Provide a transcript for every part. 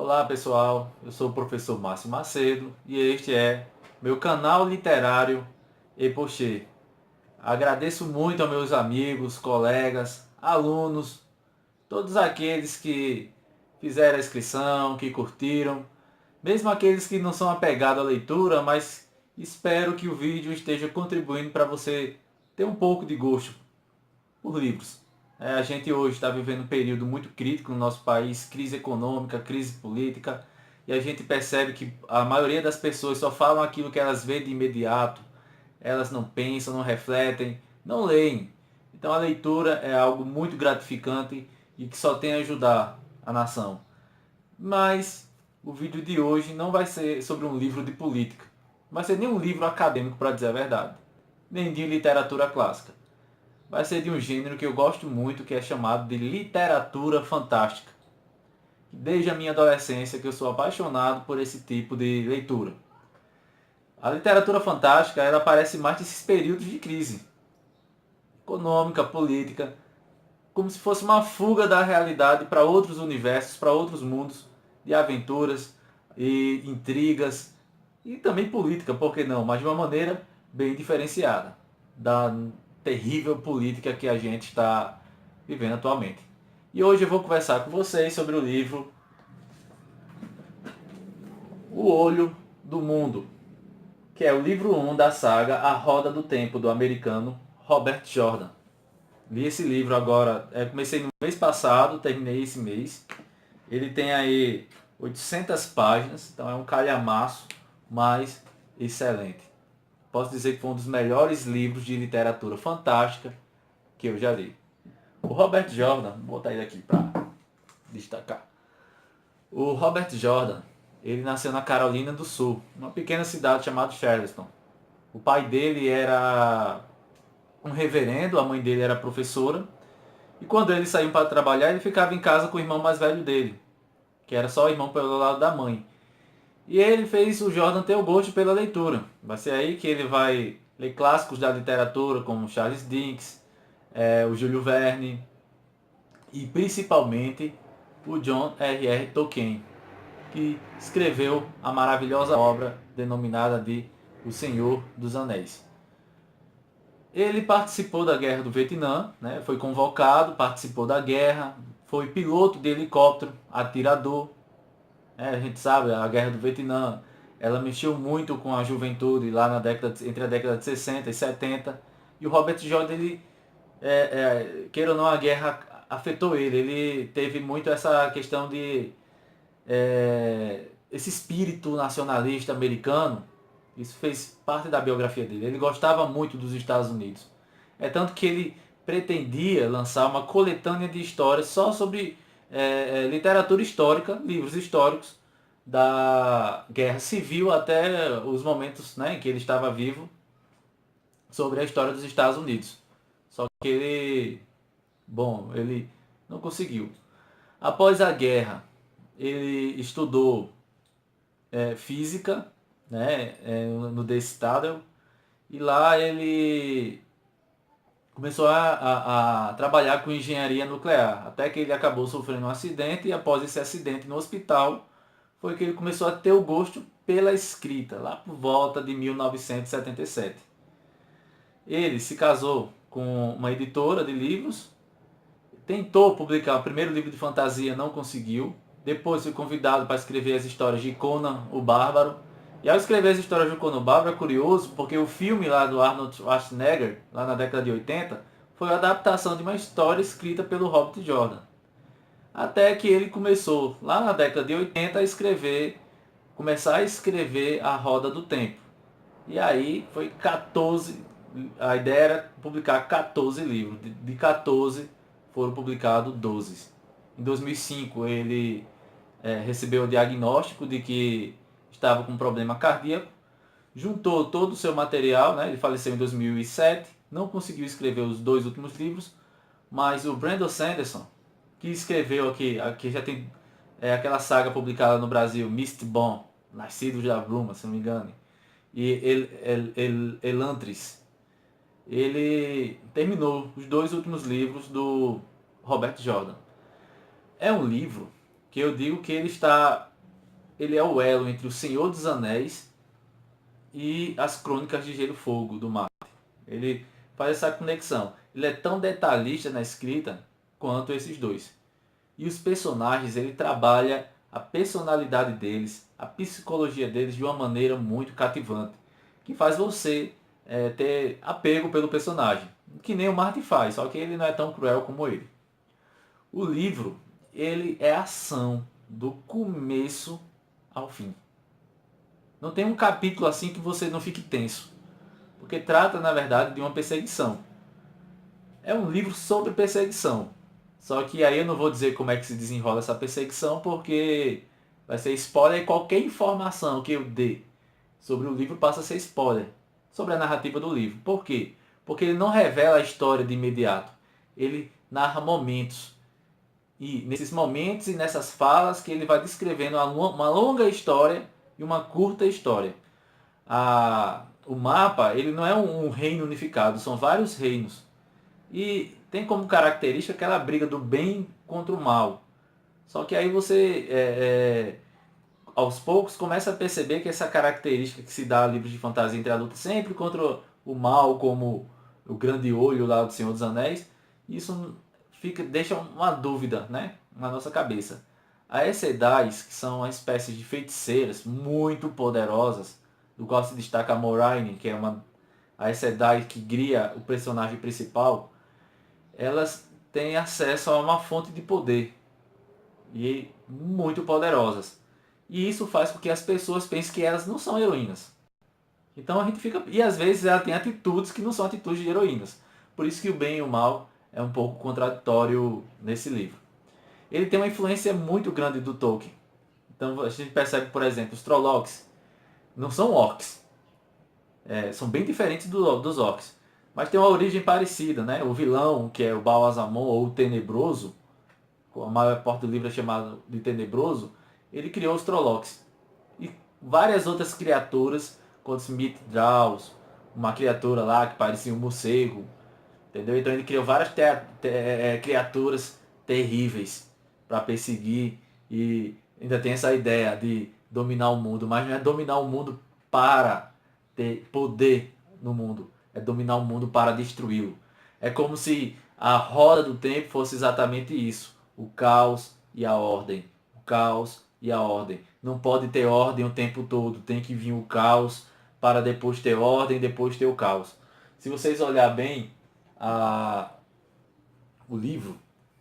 Olá pessoal, eu sou o professor Márcio Macedo e este é meu canal literário Epoché. Agradeço muito aos meus amigos, colegas, alunos, todos aqueles que fizeram a inscrição, que curtiram, mesmo aqueles que não são apegados à leitura, mas espero que o vídeo esteja contribuindo para você ter um pouco de gosto por livros. A gente hoje está vivendo um período muito crítico no nosso país, crise econômica, crise política, e a gente percebe que a maioria das pessoas só falam aquilo que elas veem de imediato, elas não pensam, não refletem, não leem. Então a leitura é algo muito gratificante e que só tem a ajudar a nação. Mas o vídeo de hoje não vai ser sobre um livro de política, não vai ser nem um livro acadêmico, para dizer a verdade, nem de literatura clássica. Vai ser de um gênero que eu gosto muito, que é chamado de literatura fantástica. Desde a minha adolescência que eu sou apaixonado por esse tipo de leitura. A literatura fantástica, ela aparece mais nesses períodos de crise econômica, política, como se fosse uma fuga da realidade para outros universos, para outros mundos de aventuras e intrigas e também política, por que não? Mas de uma maneira bem diferenciada da terrível política que a gente está vivendo atualmente. E hoje eu vou conversar com vocês sobre o livro O Olho do Mundo, que é o livro 1 da saga A Roda do Tempo, do americano Robert Jordan. Li esse livro agora, comecei no mês passado, terminei esse mês. Ele tem aí 800 páginas, então é um calhamaço, mas excelente. Posso dizer que foi um dos melhores livros de literatura fantástica que eu já li. O Robert Jordan, vou botar ele aqui para destacar. O Robert Jordan, ele nasceu na Carolina do Sul, uma pequena cidade chamada Charleston. O pai dele era um reverendo, a mãe dele era professora, e quando ele saiu para trabalhar, ele ficava em casa com o irmão mais velho dele, que era só o irmão pelo lado da mãe. E ele fez o Jordan ter o gosto pela leitura. Vai ser aí que ele vai ler clássicos da literatura, como Charles Dickens, o Júlio Verne e principalmente o John R.R. Tolkien, que escreveu a maravilhosa obra denominada de O Senhor dos Anéis. Ele participou da Guerra do Vietnã, né? Foi convocado, participou da guerra, foi piloto de helicóptero, atirador. A gente sabe, a Guerra do Vietnã, ela mexeu muito com a juventude lá entre a década de 60 e 70. E o Robert Jordan, ele, queira ou não, a guerra afetou ele. Ele teve muito essa questão de esse espírito nacionalista americano. Isso fez parte da biografia dele. Ele gostava muito dos Estados Unidos. É tanto que ele pretendia lançar uma coletânea de histórias só sobre literatura histórica, livros históricos da Guerra Civil até os momentos, né, em que ele estava vivo, sobre a história dos Estados Unidos. Só que ele não conseguiu. Após a guerra, ele estudou física, né, no The Citadel, e lá ele começou a trabalhar com engenharia nuclear, até que ele acabou sofrendo um acidente, e após esse acidente no hospital, foi que ele começou a ter o gosto pela escrita, lá por volta de 1977. Ele se casou com uma editora de livros, tentou publicar o primeiro livro de fantasia, não conseguiu. Depois foi convidado para escrever as histórias de Conan o Bárbaro. E ao escrever as histórias de Conan o Bárbaro é curioso, porque o filme lá do Arnold Schwarzenegger, lá na década de 80, foi a adaptação de uma história escrita pelo Robert Jordan. Até que ele começou, lá na década de 80, começar a escrever A Roda do Tempo. E aí foi 14, a ideia era publicar 14 livros. De 14 foram publicados 12. Em 2005 ele recebeu o diagnóstico de que estava com um problema cardíaco, juntou todo o seu material, né? Ele faleceu em 2007, não conseguiu escrever os dois últimos livros, mas o Brandon Sanderson, que escreveu aqui já tem aquela saga publicada no Brasil, Mistborn, Nascidos da Bruma, se não me engano, e Elantris, ele terminou os dois últimos livros do Robert Jordan. É um livro que eu digo que ele está ele é o elo entre o Senhor dos Anéis e as Crônicas de Gelo e Fogo do Martin. Ele faz essa conexão. Ele é tão detalhista na escrita quanto esses dois. E os personagens, ele trabalha a personalidade deles, a psicologia deles de uma maneira muito cativante, que faz você ter apego pelo personagem, que nem o Martin faz, só que ele não é tão cruel como ele. O livro, ele é ação do começo ao fim. Não tem um capítulo assim que você não fique tenso, porque trata, na verdade, de uma perseguição. É um livro sobre perseguição. Só que aí eu não vou dizer como é que se desenrola essa perseguição, porque vai ser spoiler e qualquer informação que eu dê sobre o livro passa a ser spoiler sobre a narrativa do livro. Por quê? Porque ele não revela a história de imediato. Ele narra momentos. E nesses momentos e nessas falas que ele vai descrevendo uma longa história e uma curta história. O mapa, ele não é um reino unificado, são vários reinos. E tem como característica aquela briga do bem contra o mal. Só que aí você, aos poucos, começa a perceber que essa característica que se dá a livros de fantasia entre adultos sempre contra o mal, como o grande olho lá do Senhor dos Anéis, isso deixa uma dúvida, né, na nossa cabeça. As Aes Sedais, que são uma espécie de feiticeiras muito poderosas, do qual se destaca a Moraine, que é uma Aes Sedai que cria o personagem principal, elas têm acesso a uma fonte de poder e muito poderosas. E isso faz com que as pessoas pensem que elas não são heroínas. Então a gente fica. E às vezes ela tem atitudes que não são atitudes de heroínas. Por isso que o bem e o mal é um pouco contraditório nesse livro. Ele tem uma influência muito grande do Tolkien. Então a gente percebe, por exemplo, os Trollocs não são orcs. São bem diferentes dos orcs. Mas tem uma origem parecida, né? O vilão, que é o Baal Azamon, ou o Tenebroso, a maior parte do livro é chamado de Tenebroso, ele criou os Trollocs. E várias outras criaturas, como Smith Draus, uma criatura lá que parecia um morcego, entendeu? Então ele criou várias criaturas terríveis para perseguir, e ainda tem essa ideia de dominar o mundo, mas não é dominar o mundo para ter poder no mundo, é dominar o mundo para destruí-lo. É como se a roda do tempo fosse exatamente isso, o caos e a ordem. O caos e a ordem. Não pode ter ordem o tempo todo, tem que vir o caos para depois ter ordem, depois ter o caos. Se vocês olhar bem a, o livro,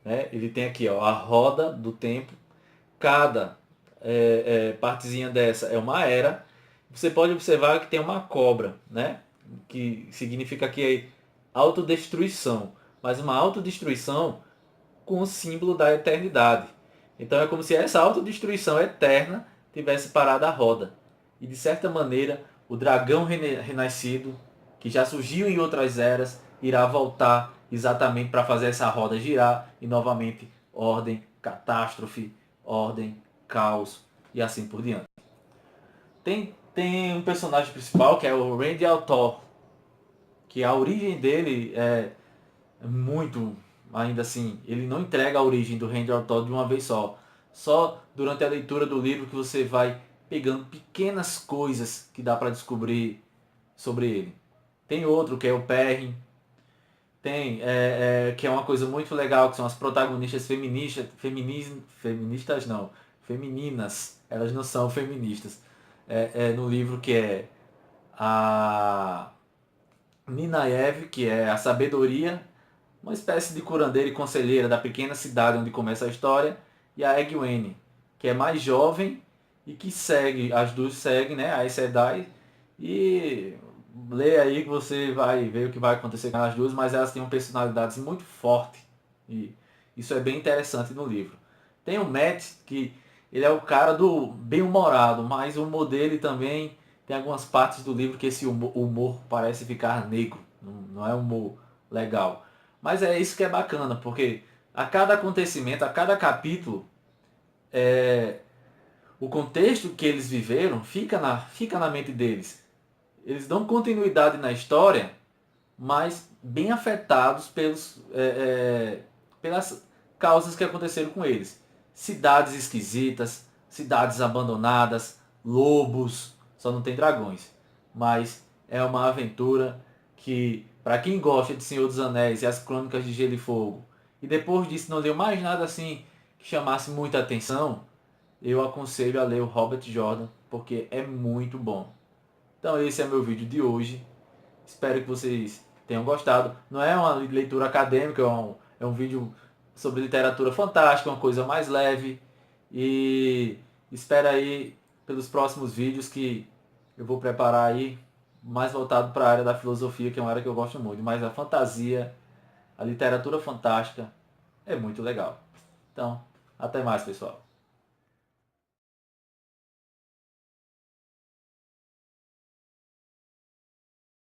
né, ele tem aqui ó, a roda do tempo, cada partezinha dessa é uma era. Você pode observar que tem uma cobra, né? Que significa que é autodestruição, mas uma autodestruição com o símbolo da eternidade. Então é como se essa autodestruição eterna tivesse parado a roda. E de certa maneira, o dragão renascido, que já surgiu em outras eras, irá voltar exatamente para fazer essa roda girar e novamente ordem, catástrofe, ordem, caos e assim por diante. Tem um personagem principal que é o Randy Altor, que a origem dele é muito, ainda assim, ele não entrega a origem do Randy Altor de uma vez só. Só durante a leitura do livro que você vai pegando pequenas coisas que dá para descobrir sobre ele. Tem outro que é o Perrin, tem que é uma coisa muito legal, que são as protagonistas feministas não, femininas, elas não são feministas. No livro que é a Ninaev, que é a sabedoria, uma espécie de curandeira e conselheira da pequena cidade onde começa a história, e a Egwene, que é mais jovem e que segue, as duas seguem, né, a Aes Sedai, e lê aí que você vai ver o que vai acontecer com as duas, mas elas têm uma personalidade muito forte, e isso é bem interessante no livro. Tem o Matt, que ele é o cara do bem-humorado, mas o humor dele também tem algumas partes do livro que esse humor parece ficar negro, não é um humor legal. Mas é isso que é bacana, porque a cada acontecimento, a cada capítulo, o contexto que eles viveram fica na mente deles. Eles dão continuidade na história, mas bem afetados pelas causas que aconteceram com eles. Cidades esquisitas, cidades abandonadas, lobos, só não tem dragões. Mas é uma aventura que, para quem gosta de Senhor dos Anéis e as Crônicas de Gelo e Fogo, e depois disso não leu mais nada assim que chamasse muita atenção, eu aconselho a ler o Robert Jordan, porque é muito bom. Então esse é meu vídeo de hoje. Espero que vocês tenham gostado. Não é uma leitura acadêmica, é um vídeo sobre literatura fantástica, uma coisa mais leve. E espera aí pelos próximos vídeos que eu vou preparar aí, mais voltado para a área da filosofia, que é uma área que eu gosto muito. Mas a fantasia, a literatura fantástica é muito legal. Então, até mais, pessoal.